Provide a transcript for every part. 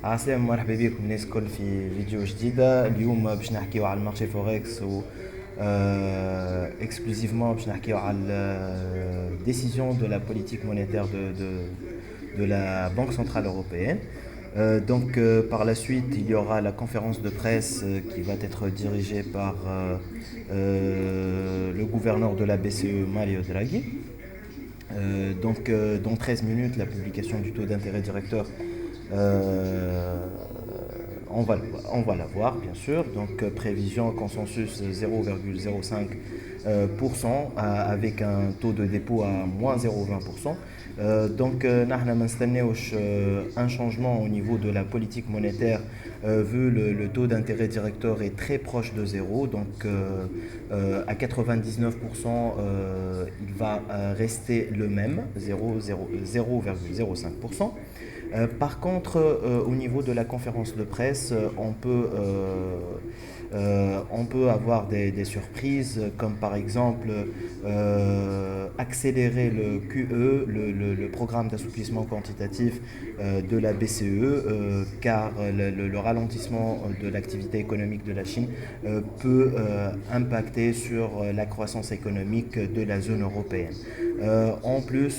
عسلامة مرحبا بكم الناس الكل في فيديو جديدة. اليوم باش نحكيو على المارشي فوركس و اكسكلوزيفمون باش نحكيو على décision de la politique monétaire de la Banque Centrale Européenne. Par la suite, il y aura la conférence de presse qui va être dirigée par le gouverneur de la BCE, Mario Draghi. Dans 13 minutes, la publication du taux d'intérêt directeur, euh, on, va, on va la voir, bien sûr. Prévision consensus 0,05% avec un taux de dépôt à moins 0,20%. Nous un changement au niveau de la politique monétaire vu le taux d'intérêt directeur est très proche de zéro. À 99%, il va rester le même, 0,05%. Par contre, au niveau de la conférence de presse, on peut avoir des surprises, comme par exemple accélérer le QE, le programme d'assouplissement quantitatif de la BCE, car le ralentissement de l'activité économique de la Chine peut impacter sur la croissance économique de la zone européenne. En plus,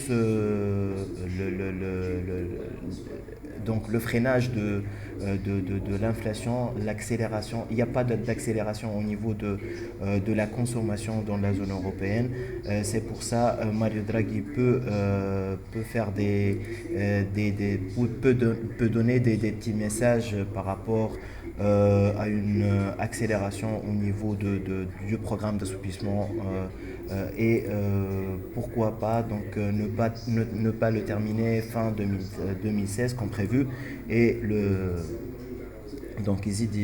le freinage de l'inflation, l'accélération, il n'y a pas d'accélération au niveau de la consommation dans la zone européenne. C'est pour ça Mario Draghi peut donner des petits messages par rapport à une accélération au niveau du programme d'assouplissement et pourquoi pas ne pas le terminer fin 2016 comme prévu et يزيد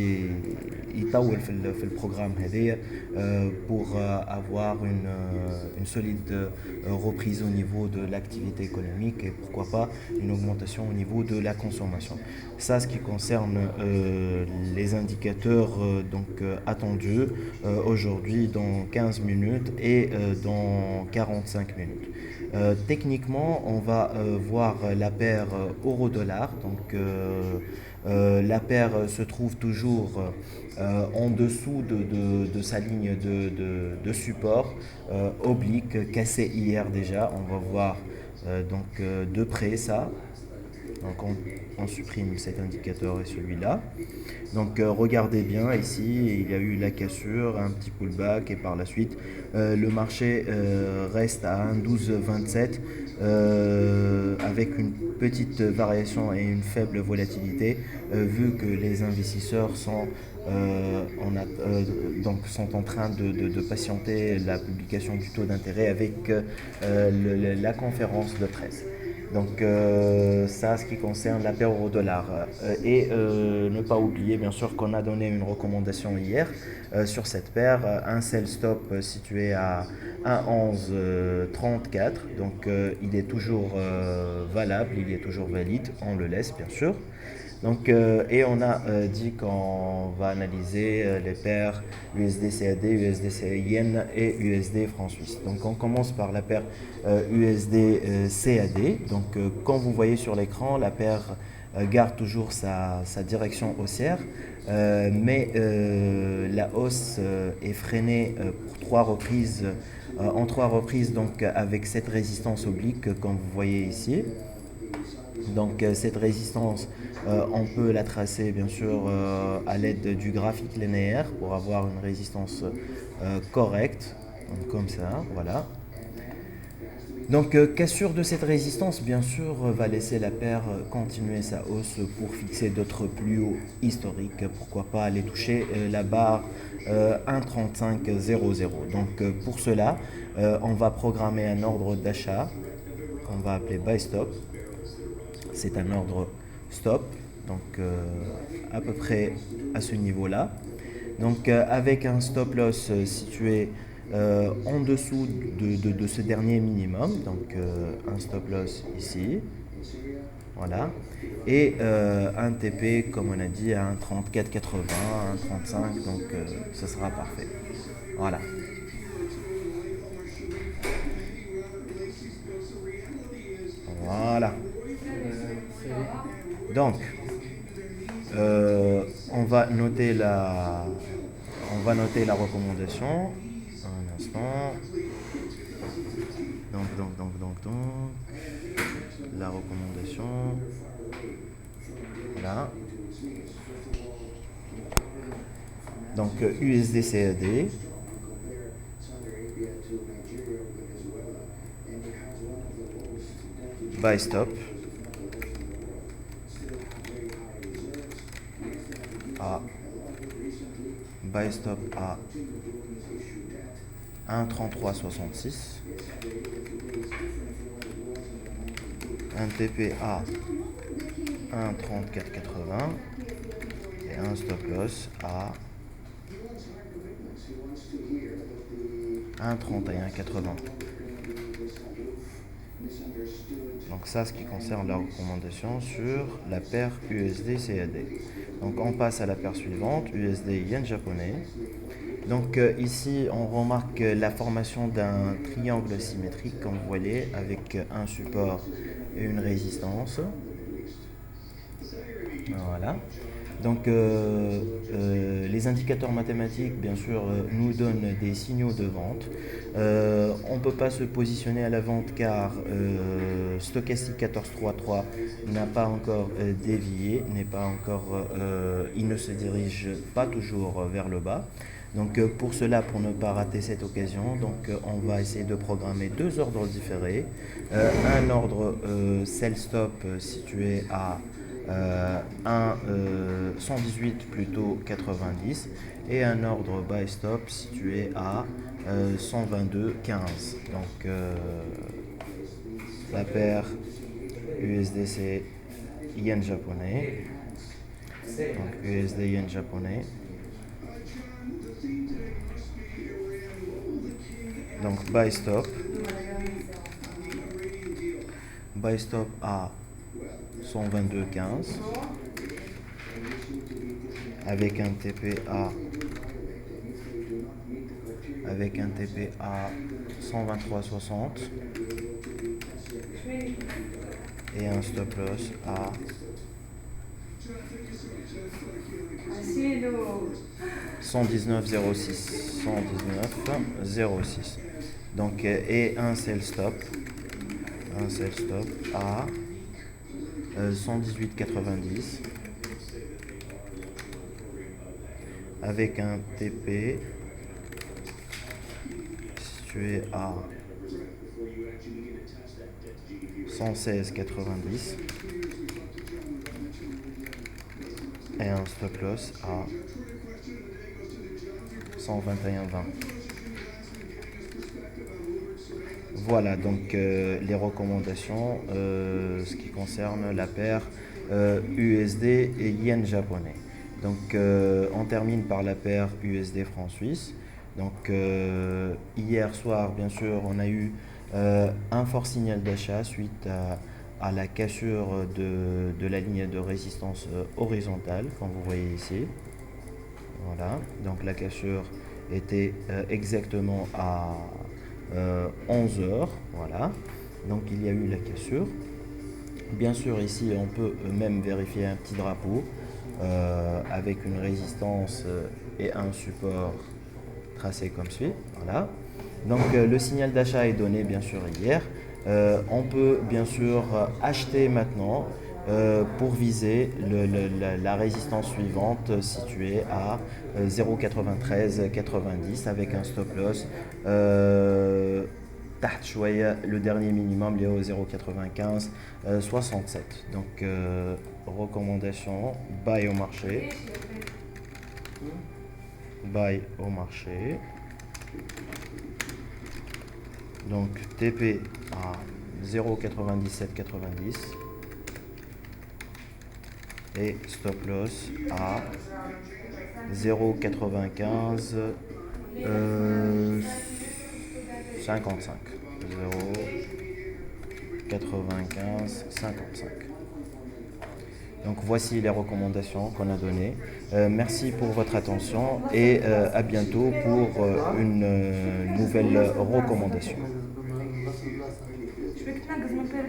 يطول في البروغرام هذايا pour avoir une solide reprise au niveau de l'activité économique et pourquoi pas une augmentation au niveau de la consommation. Ça, ce qui concerne les indicateurs attendus aujourd'hui dans 15 minutes et dans 45 minutes. Techniquement, on va voir la paire euro-dollar. La paire se trouve toujours en dessous de sa ligne de support oblique cassée hier déjà. On va voir de près ça. On supprime cet indicateur et celui-là. Regardez bien ici, il y a eu la cassure, un petit pullback et par la suite le marché reste à 1,1227 avec une petite variation et une faible volatilité vu que les investisseurs sont en train de patienter la publication du taux d'intérêt avec la conférence de presse. Ça, ce qui concerne la paire euro-dollar. Ne pas oublier, bien sûr, qu'on a donné une recommandation hier sur cette paire. Un sell stop situé à 1,1134. Il est toujours valable, il est toujours valide. On le laisse, bien sûr. Et on a dit qu'on va analyser les paires USD CAD, USD Yen et USD franc suisse. On commence par la paire USD CAD. Comme vous voyez sur l'écran, la paire garde toujours sa direction haussière, mais la hausse est freinée pour en trois reprises, avec cette résistance oblique comme vous voyez ici. Cette résistance, on peut la tracer bien sûr à l'aide du graphique linéaire pour avoir une résistance correcte, comme ça, voilà. Cassure de cette résistance, bien sûr, va laisser la paire continuer sa hausse pour fixer d'autres plus hauts historiques. Pourquoi pas aller toucher la barre 1,3500. Pour cela, on va programmer un ordre d'achat qu'on va appeler buy stop. C'est un ordre stop, à peu près à ce niveau-là. Avec un stop loss situé en dessous de ce dernier minimum, un stop loss ici, voilà, et un TP comme on a dit à 1,3480, 1,35, ce sera parfait. Voilà. Voilà. Donc, On va noter la recommandation. Un instant. Donc, la recommandation. Voilà. Donc USD CAD. Buy stop. Buy stop à 1,3366. Un TP à 1,3480 et un stop loss à 1,3180. Donc ça, ce qui concerne la recommandation sur la paire USD-CAD. Donc on passe à la paire suivante, USD-Yen japonais. Donc ici, on remarque la formation d'un triangle symétrique, comme vous voyez, avec un support et une résistance. Voilà. Donc les indicateurs mathématiques, bien sûr, nous donnent des signaux de vente. On ne peut pas se positionner à la vente car Stochastic 1433 n'a pas encore dévié, il ne se dirige pas toujours vers le bas. Donc pour cela, pour ne pas rater cette occasion, donc on va essayer de programmer deux ordres différés. Un ordre sell stop situé à 118 plutôt 90 et un ordre buy stop situé à 122,15. Donc la paire USDC yen japonais. Donc USD yen japonais. Donc buy stop à 122,15 avec un TP à 123,60 et un stop loss à 119,06. Donc et un sell stop à 118,90 avec un TP situé à 116,90 et un stop loss à 121,20. Voilà donc les recommandations ce qui concerne la paire USD et yen japonais. Donc on termine par la paire USD franc suisse. Donc hier soir, bien sûr, on a eu un fort signal d'achat suite à la cassure de la ligne de résistance horizontale, comme vous voyez ici. Voilà, donc la cassure était exactement à 11 heures. Voilà, donc il y a eu la cassure. Bien sûr, ici, on peut même vérifier un petit drapeau avec une résistance et un support tracé comme suit. Voilà. Donc le signal d'achat est donné bien sûr hier. On peut bien sûr acheter maintenant pour viser la résistance suivante située à 0,9390 avec un stop loss le dernier minimum est au 0,95 67. Donc recommandation buy au marché. Donc TP à 0,9790 et stop loss à 0,95 55. 0,95 55. Donc voici les recommandations qu'on a données. Merci pour votre attention et à bientôt pour une nouvelle recommandation. Şükrü gitme kızımın peri.